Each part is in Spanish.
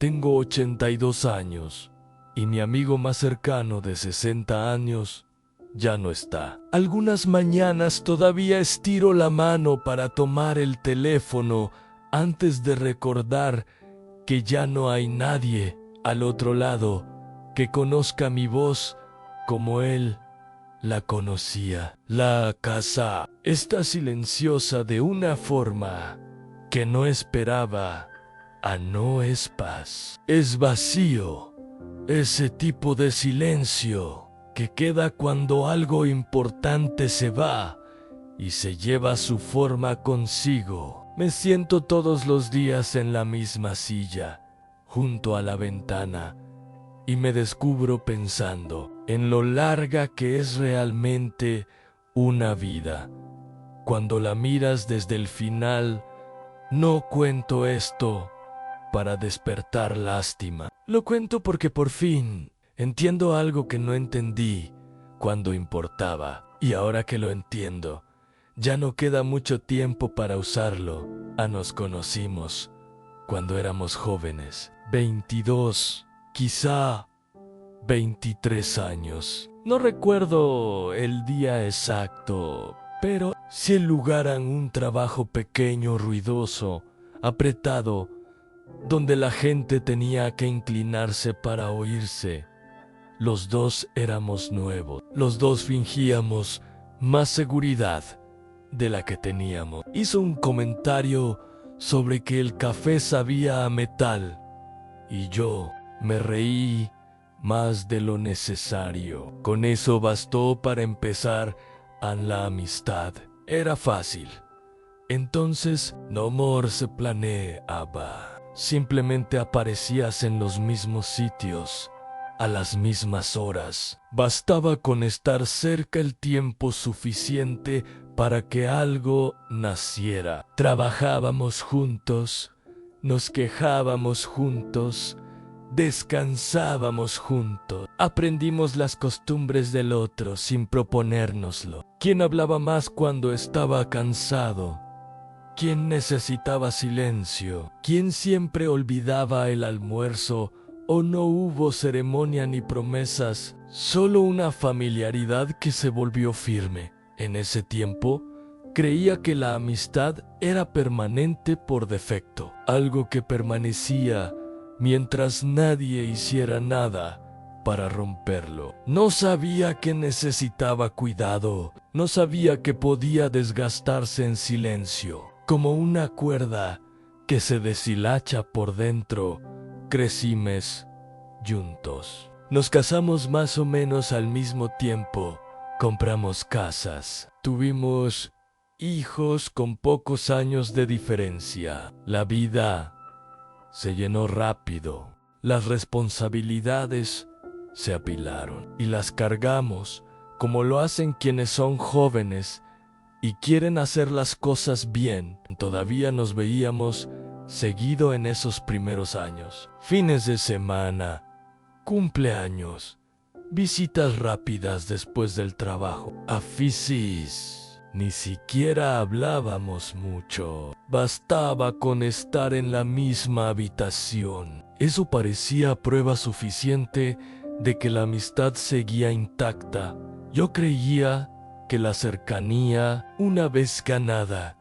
Tengo 82 años y mi amigo más cercano de 60 años ya no está. Algunas mañanas todavía estiro la mano para tomar el teléfono antes de recordar que ya no hay nadie al otro lado que conozca mi voz como él la conocía. La casa está silenciosa de una forma que no esperaba. No es paz, es vacío. Ese tipo de silencio que queda cuando algo importante se va y se lleva su forma consigo. Me siento todos los días en la misma silla, junto a la ventana, y me descubro pensando en lo larga que es realmente una vida. Cuando la miras desde el final, no cuento esto para despertar lástima. Lo cuento porque por fin entiendo algo que no entendí cuando importaba. Y ahora que lo entiendo, ya no queda mucho tiempo para usarlo. Nos conocimos cuando éramos jóvenes, 22, quizá 23 años. No recuerdo el día exacto, pero si el lugar en un trabajo pequeño, ruidoso, apretado, donde la gente tenía que inclinarse para oírse. Los dos éramos nuevos. Los dos fingíamos más seguridad de la que teníamos. Hizo un comentario sobre que el café sabía a metal y yo me reí más de lo necesario. Con eso bastó para empezar la amistad. Era fácil. Entonces, no more se planeaba. Simplemente aparecías en los mismos sitios, a las mismas horas. Bastaba con estar cerca el tiempo suficiente para que algo naciera. Trabajábamos juntos, nos quejábamos juntos, descansábamos juntos. Aprendimos las costumbres del otro sin proponérnoslo. ¿Quién hablaba más cuando estaba cansado? ¿Quién necesitaba silencio? ¿Quién siempre olvidaba el almuerzo? ¿O no hubo ceremonia ni promesas? Solo una familiaridad que se volvió firme. En ese tiempo, creía que la amistad era permanente por defecto. Algo que permanecía mientras nadie hiciera nada para romperlo. No sabía que necesitaba cuidado. No sabía que podía desgastarse en silencio. Como una cuerda que se deshilacha por dentro, crecimos juntos. Nos casamos más o menos al mismo tiempo, compramos casas, tuvimos hijos con pocos años de diferencia. La vida se llenó rápido, las responsabilidades se apilaron y las cargamos como lo hacen quienes son jóvenes y quieren hacer las cosas bien. Todavía nos veíamos seguido en esos primeros años. Fines de semana, cumpleaños, visitas rápidas después del trabajo. A fisis, ni siquiera hablábamos mucho. Bastaba con estar en la misma habitación. Eso parecía prueba suficiente de que la amistad seguía intacta. Yo creía que la cercanía, una vez ganada,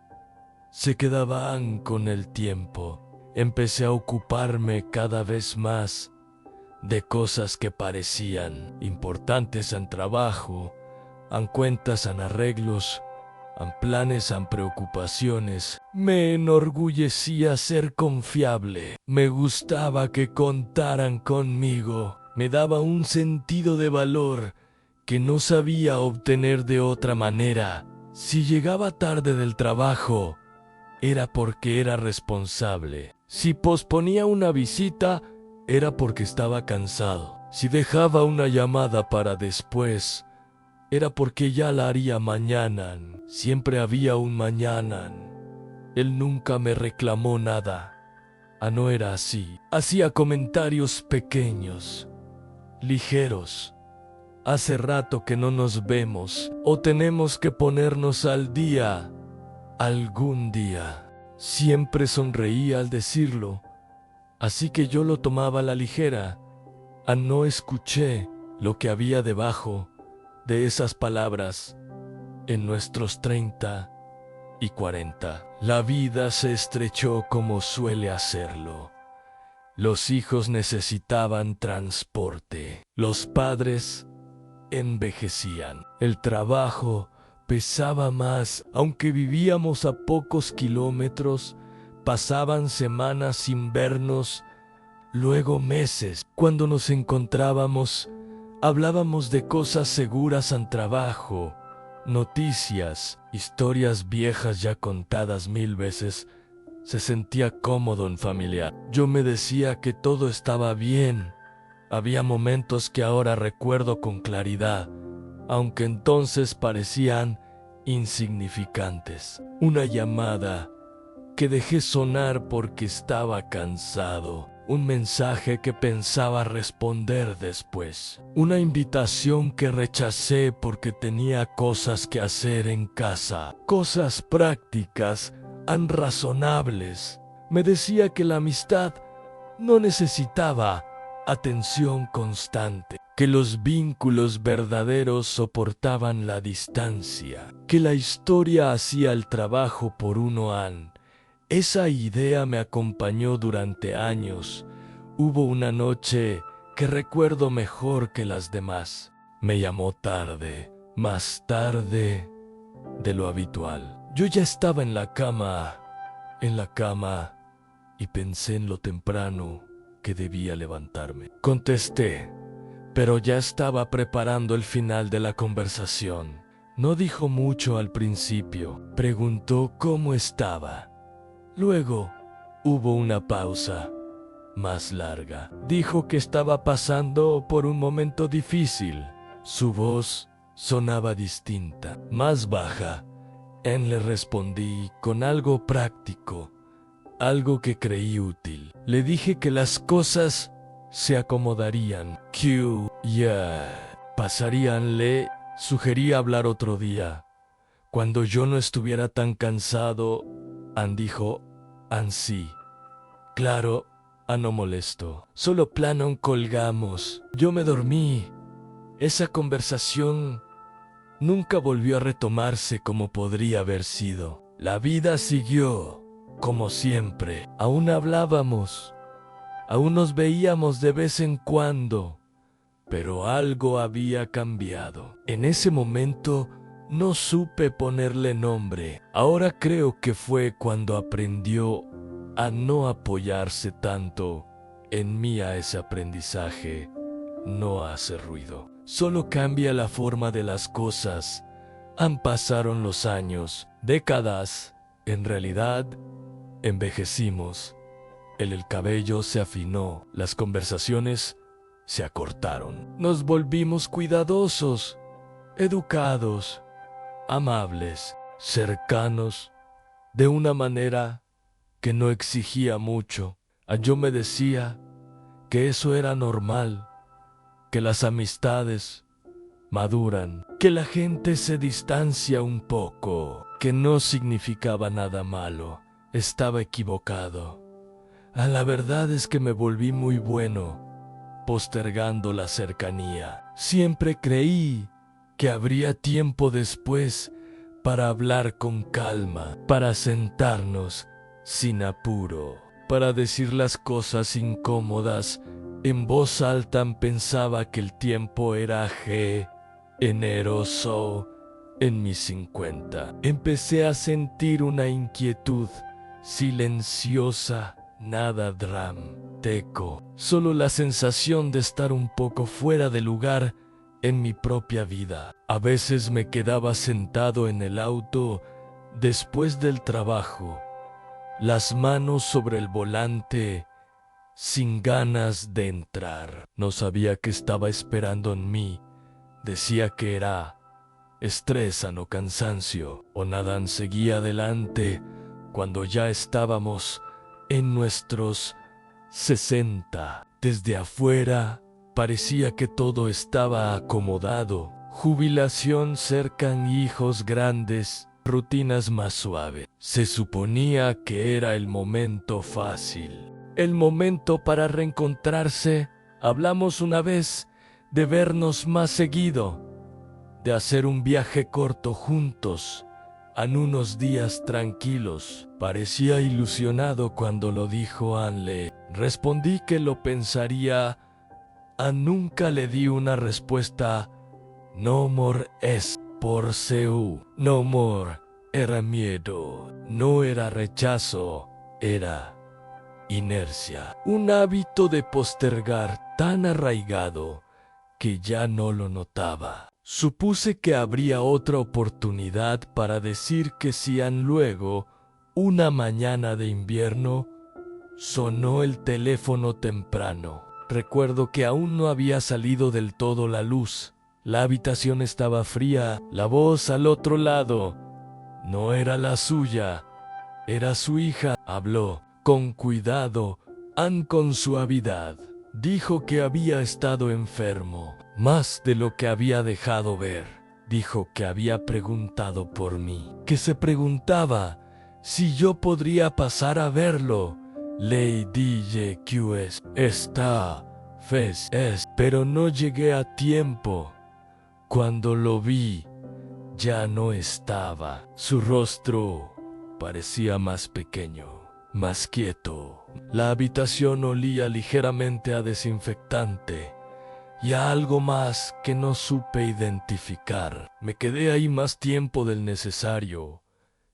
se quedaba con el tiempo. Empecé a ocuparme cada vez más de cosas que parecían importantes en trabajo, en cuentas, en arreglos, en planes, en preocupaciones. Me enorgullecía ser confiable. Me gustaba que contaran conmigo. Me daba un sentido de valor que no sabía obtener de otra manera. Si llegaba tarde del trabajo, era porque era responsable. Si posponía una visita, era porque estaba cansado. Si dejaba una llamada para después, era porque ya la haría mañana. Siempre había un mañana. Él nunca me reclamó nada. No era así. Hacía comentarios pequeños, ligeros. Hace rato que no nos vemos, o tenemos que ponernos al día algún día. Siempre sonreía al decirlo. así que yo lo tomaba a la ligera. No escuché lo que había debajo de esas palabras. En nuestros 30 y 40, la vida se estrechó como suele hacerlo. Los hijos necesitaban transporte. Los padres envejecían. El trabajo pesaba más. Aunque vivíamos a pocos kilómetros, pasaban semanas sin vernos, luego meses. Cuando nos encontrábamos, hablábamos de cosas seguras al trabajo, noticias, historias viejas ya contadas 1000 veces. Se sentía cómodo en familia. Yo me decía que todo estaba bien. Había momentos que ahora recuerdo con claridad, aunque entonces parecían insignificantes. Una llamada que dejé sonar porque estaba cansado. Un mensaje que pensaba responder después. Una invitación que rechacé porque tenía cosas que hacer en casa. Cosas prácticas, razonables. Me decía que la amistad no necesitaba atención constante, que los vínculos verdaderos soportaban la distancia, que la historia hacía el trabajo por uno. Esa idea me acompañó durante años. Hubo una noche que recuerdo mejor que las demás. Me llamó tarde, más tarde de lo habitual. Yo ya estaba en la cama, y pensé en lo temprano que debía levantarme. Contesté, pero ya estaba preparando el final de la conversación. No dijo mucho al principio. Preguntó cómo estaba. Luego hubo una pausa más larga. Dijo que estaba pasando por un momento difícil. Su voz sonaba distinta, más baja. Le respondí con algo práctico, algo que creí útil. Le dije que las cosas se acomodarían, que ya pasarían. Le sugerí hablar otro día, cuando yo no estuviera tan cansado. Dijo, sí. Claro, no molesto. Solo plano colgamos. Yo me dormí. Esa conversación nunca volvió a retomarse como podría haber sido. La vida siguió, como siempre. Aún hablábamos, aún nos veíamos de vez en cuando, pero algo había cambiado. En ese momento no supe ponerle nombre. Ahora creo que fue cuando aprendió a no apoyarse tanto en mí. Ese aprendizaje no hace ruido, solo cambia la forma de las cosas. Pasaron los años, décadas. En realidad, envejecimos. El cabello se afinó, las conversaciones se acortaron. Nos volvimos cuidadosos, educados, amables, cercanos, de una manera que no exigía mucho. Yo me decía que eso era normal, que las amistades maduran, que la gente se distancia un poco, que no significaba nada malo. Estaba equivocado. La verdad es que me volví muy bueno postergando la cercanía. Siempre creí que habría tiempo después para hablar con calma, para sentarnos sin apuro, para decir las cosas incómodas en voz alta. Pensaba que el tiempo era generoso. En mis 50 empecé a sentir una inquietud silenciosa, nada dramático, solo la sensación de estar un poco fuera de lugar en mi propia vida. A veces me quedaba sentado en el auto después del trabajo, las manos sobre el volante, sin ganas de entrar. No sabía qué estaba esperando en mí. Decía que era estrés, no cansancio, o nada. Seguía adelante cuando ya estábamos en nuestros 60. Desde afuera parecía que todo estaba acomodado. Jubilación cerca, hijos grandes, rutinas más suaves. Se suponía que era el momento fácil. el momento para reencontrarse. Hablamos una vez de vernos más seguido, de hacer un viaje corto juntos, en unos días tranquilos. Parecía ilusionado cuando lo dijo Anle. Respondí que lo pensaría. Nunca le di una respuesta. No more es por seu. No more era miedo, no era rechazo, era inercia. Un hábito de postergar tan arraigado que ya no lo notaba. Supuse que habría otra oportunidad para decir que sí. Luego, una mañana de invierno, sonó el teléfono temprano. Recuerdo que aún no había salido del todo la luz. La habitación estaba fría. La voz al otro lado no era la suya, era su hija. Habló con cuidado, con suavidad. Dijo que había estado enfermo, más de lo que había dejado ver. Dijo que había preguntado por mí, que se preguntaba si yo podría pasar a verlo. Le dije que está fez es, pero no llegué a tiempo. Cuando lo vi, ya no estaba. Su rostro parecía más pequeño, más quieto. La habitación olía ligeramente a desinfectante y a algo más que no supe identificar. Me quedé ahí más tiempo del necesario,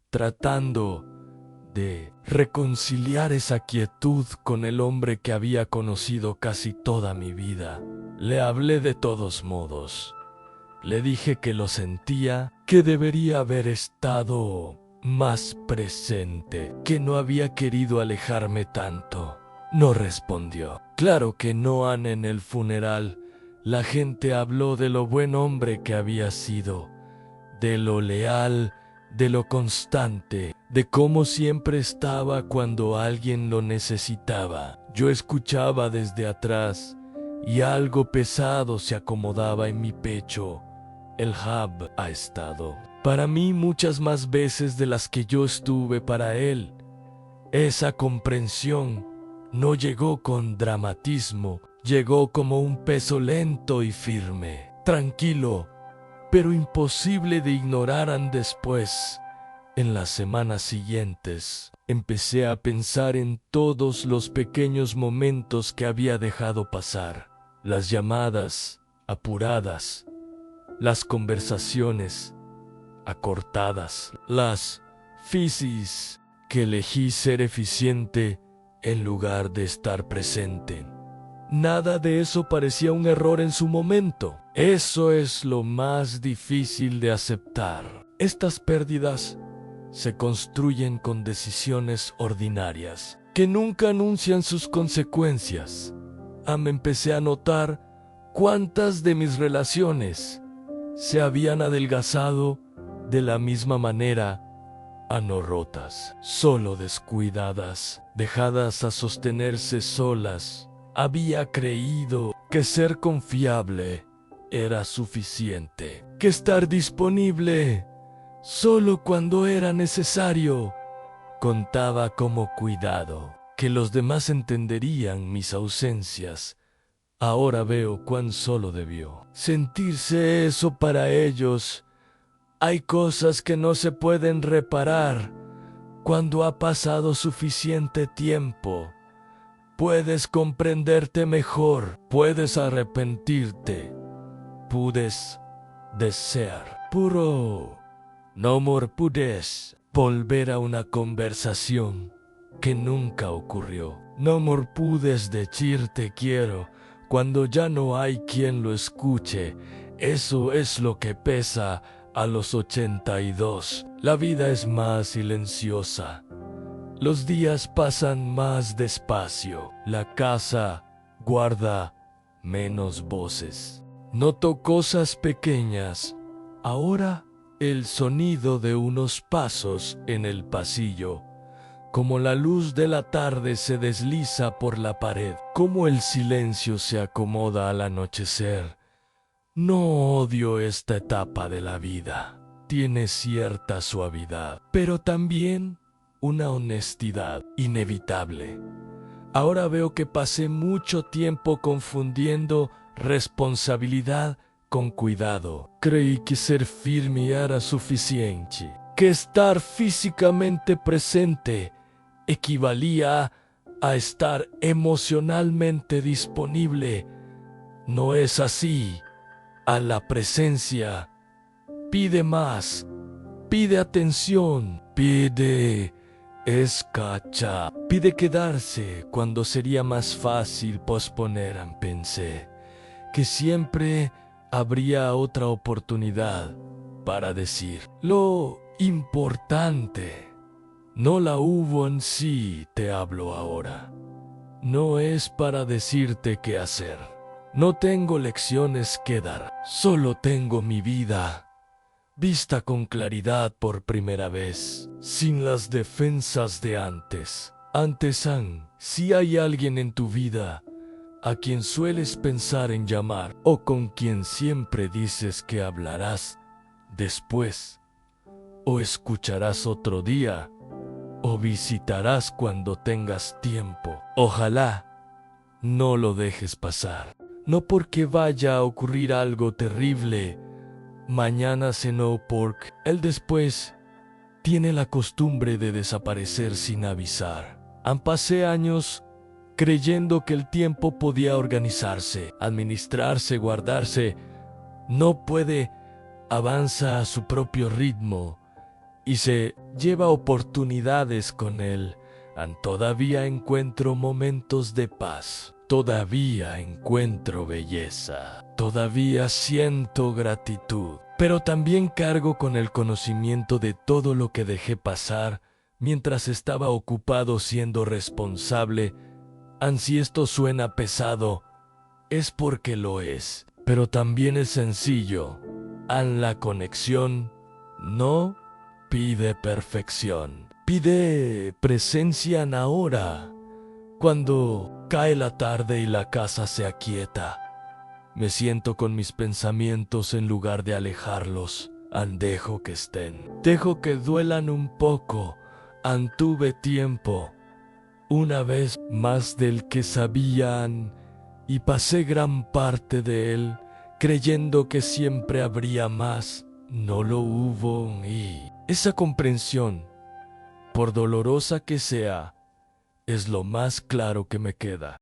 tratando de reconciliar esa quietud con el hombre que había conocido casi toda mi vida. Le hablé de todos modos. Le dije que lo sentía, que debería haber estado más presente, que no había querido alejarme tanto. No respondió. Claro que no. En el funeral, la gente habló de lo buen hombre que había sido, de lo leal, de lo constante, de cómo siempre estaba cuando alguien lo necesitaba. Yo escuchaba desde atrás y algo pesado se acomodaba en mi pecho. El Hub ha estado para mí muchas más veces de las que yo estuve para él. Esa comprensión no llegó con dramatismo, llegó como un peso lento y firme, tranquilo, pero imposible de ignorar. Después, en las semanas siguientes, empecé a pensar en todos los pequeños momentos que había dejado pasar, las llamadas apuradas, las conversaciones acortadas, las fisis que elegí ser eficiente en lugar de estar presente. Nada de eso parecía un error en su momento. Eso es lo más difícil de aceptar. Estas pérdidas se construyen con decisiones ordinarias que nunca anuncian sus consecuencias. Empecé a notar cuántas de mis relaciones se habían adelgazado de la misma manera, no rotas, solo descuidadas, dejadas a sostenerse solas. Había creído que ser confiable era suficiente, que estar disponible solo cuando era necesario contaba como cuidado, que los demás entenderían mis ausencias. Ahora veo cuán solo debió sentirse eso para ellos. Hay cosas que no se pueden reparar cuando ha pasado suficiente tiempo. Puedes comprenderte mejor, puedes arrepentirte, puedes desear. Puro. No more puedes volver a una conversación que nunca ocurrió. No more pudes decir te quiero cuando ya no hay quien lo escuche. Eso es lo que pesa a los 82. La vida es más silenciosa. Los días pasan más despacio. La casa guarda menos voces. Noto cosas pequeñas. Ahora el sonido de unos pasos en el pasillo, como la luz de la tarde se desliza por la pared, como el silencio se acomoda al anochecer. No odio esta etapa de la vida. Tiene cierta suavidad, pero también una honestidad inevitable. Ahora veo que pasé mucho tiempo confundiendo responsabilidad con cuidado. Creí que ser firme era suficiente, que estar físicamente presente equivalía a estar emocionalmente disponible. No es así. A la presencia pide más, pide atención, pide escucha, pide quedarse cuando sería más fácil posponer. Pensé que siempre habría otra oportunidad para decir. Lo importante no la hubo en sí, te hablo ahora. No es para decirte qué hacer. No tengo lecciones que dar, solo tengo mi vida, vista con claridad por primera vez, sin las defensas de antes. Si hay alguien en tu vida a quien sueles pensar en llamar o con quien siempre dices que hablarás después, o escucharás otro día, o visitarás cuando tengas tiempo, ojalá no lo dejes pasar. No porque vaya a ocurrir algo terrible mañana, sino porque él después tiene la costumbre de desaparecer sin avisar. Pasé años creyendo que el tiempo podía organizarse, administrarse, guardarse. No puede, avanza a su propio ritmo y se lleva oportunidades con él. Todavía encuentro momentos de paz. Todavía encuentro belleza, todavía siento gratitud, pero también cargo con el conocimiento de todo lo que dejé pasar mientras estaba ocupado siendo responsable. Si esto suena pesado, es porque lo es, pero también es sencillo. La conexión no pide perfección, pide presencia en ahora. Cuando cae la tarde y la casa se aquieta, me siento con mis pensamientos en lugar de alejarlos. Dejo que estén, dejo que duelan un poco. Tuve tiempo, una vez más del que sabían, y pasé gran parte de él creyendo que siempre habría más. No lo hubo, y esa comprensión, por dolorosa que sea, es lo más claro que me queda.